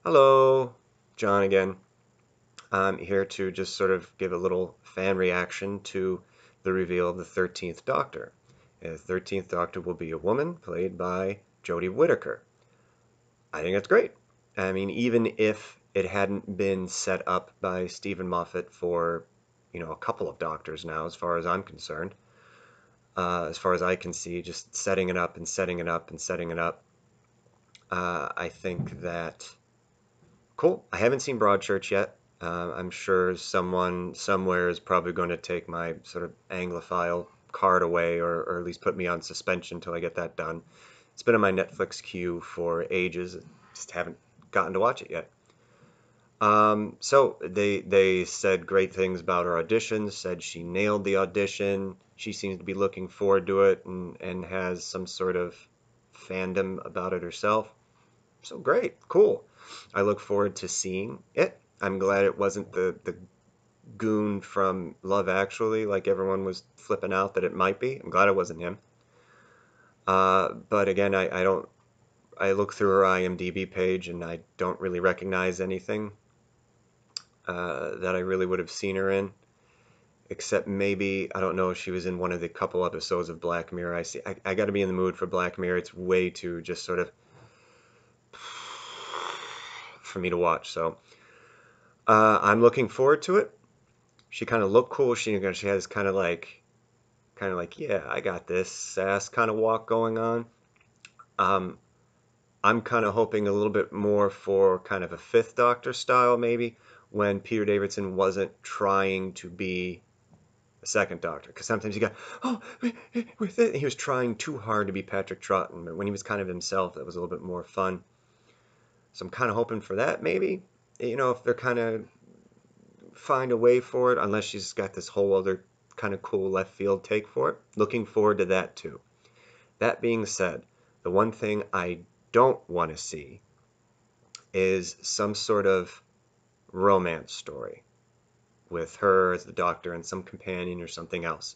Hello, John again. I'm here to just sort of give a little fan reaction to the reveal of the 13th Doctor. The 13th Doctor will be a woman played by Jodie Whittaker. I think that's great. I mean, even if it hadn't been set up by Stephen Moffat for, a couple of Doctors now, as far as I'm concerned, as far as I can see, just setting it up and setting it up and setting it up, I think that cool. I haven't seen Broadchurch yet. I'm sure someone somewhere is probably going to take my sort of Anglophile card away, or at least put me on suspension until I get that done. It's been on my Netflix queue for ages. Just haven't gotten to watch it yet. So they said great things about her audition. Said she nailed the audition. She seems to be looking forward to it and has some sort of fandom about it herself. So great, cool. I look forward to seeing it. I'm glad it wasn't the goon from Love Actually, like everyone was flipping out that it might be. I'm glad it wasn't him. But again, I don't. I look through her IMDb page and I don't really recognize anything that I really would have seen her in, except maybe I don't know if she was in one of the couple episodes of Black Mirror. I got to be in the mood for Black Mirror. It's way too just sort of for me to watch. So I'm looking forward to it. She kind of looked cool. She has kind of like yeah, I got this sass kind of walk going on. Um, I'm kind of hoping a little bit more for kind of a Fifth Doctor style maybe when Peter Davidson wasn't trying to be a second Doctor because sometimes you got with it he was trying too hard to be Patrick Troughton, but when he was kind of himself that was a little bit more fun. So I'm kind of hoping for that maybe. If they're kind of find a way for it, unless she's got this whole other kind of cool left field take for it. Looking forward to that too. That being said, the one thing I don't want to see is some sort of romance story with her as the Doctor and some companion or something else.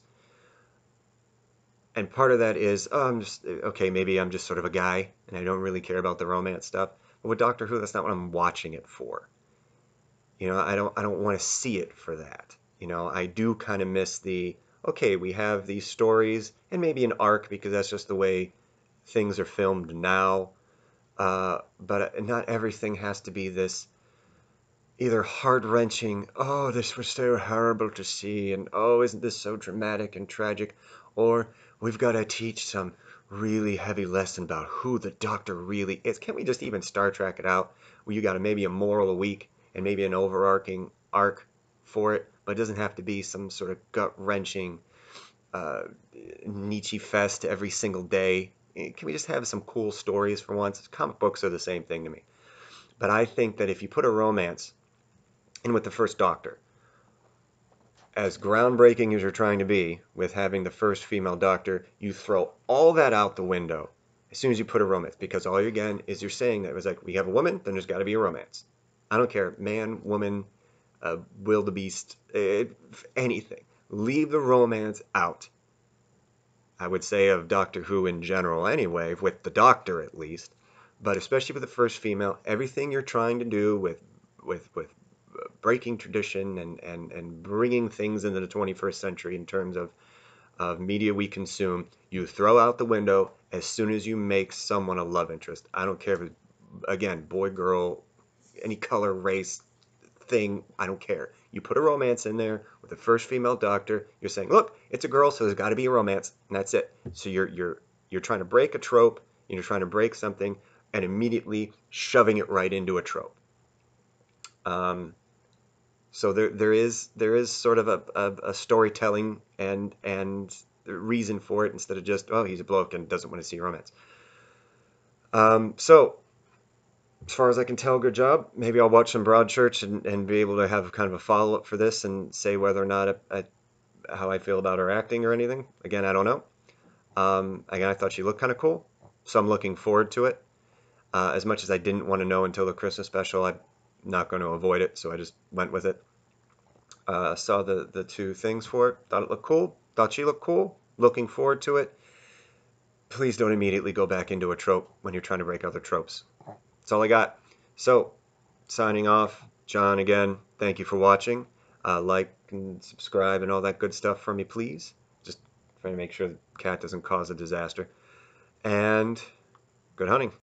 And part of that is, oh, I'm just okay. Maybe I'm just sort of a guy and I don't really care about the romance stuff. But with Doctor Who, that's not what I'm watching it for. I don't want to see it for that. I do kind of miss the okay, we have these stories and maybe an arc because that's just the way things are filmed now. But not everything has to be this either heart-wrenching, oh, this was so horrible to see, and oh, isn't this so dramatic and tragic, or we've got to teach some really heavy lesson about who the Doctor really is. Can't we just even Star Trek it out where you got maybe a moral a week and maybe an overarching arc for it, but it doesn't have to be some sort of gut-wrenching uh, Nietzsche fest every single day. Can we just have some cool stories for once? Comic books are the same thing to me. But I think that if you put a romance in with the first Doctor, as groundbreaking as you're trying to be with having the first female Doctor, you throw all that out the window as soon as you put a romance, because all you again is you're saying that it was like we have a woman, then there's got to be a romance. I don't care, man, woman, wildebeest, anything. Leave the romance out. I would say of Doctor Who in general, anyway, with the Doctor at least, but especially with the first female, everything you're trying to do with breaking tradition and bringing things into the 21st century in terms of media we consume, you throw out the window as soon as you make someone a love interest. I don't care if it's, again, boy, girl, any color, race, thing, I don't care. You put a romance in there with the first female Doctor, you're saying, look, it's a girl, so there's got to be a romance, and that's it. So you're trying to break a trope, you're trying to break something, and immediately shoving it right into a trope. Um, So there is sort of a storytelling and reason for it instead of just oh he's a bloke and doesn't want to see romance. So as far as I can tell, good job. Maybe I'll watch some Broadchurch and be able to have kind of a follow up for this and say whether or not how I feel about her acting or anything. Again, I don't know. Again, I thought she looked kind of cool, so I'm looking forward to it. As much as I didn't want to know until the Christmas special, I'm not going to avoid it, so I just went with it. Saw the two things for it. Thought it looked cool. Thought she looked cool. Looking forward to it. Please don't immediately go back into a trope when you're trying to break other tropes. That's all I got. So, signing off. John again, thank you for watching. Like and subscribe and all that good stuff for me, please. Just trying to make sure the cat doesn't cause a disaster. And good hunting.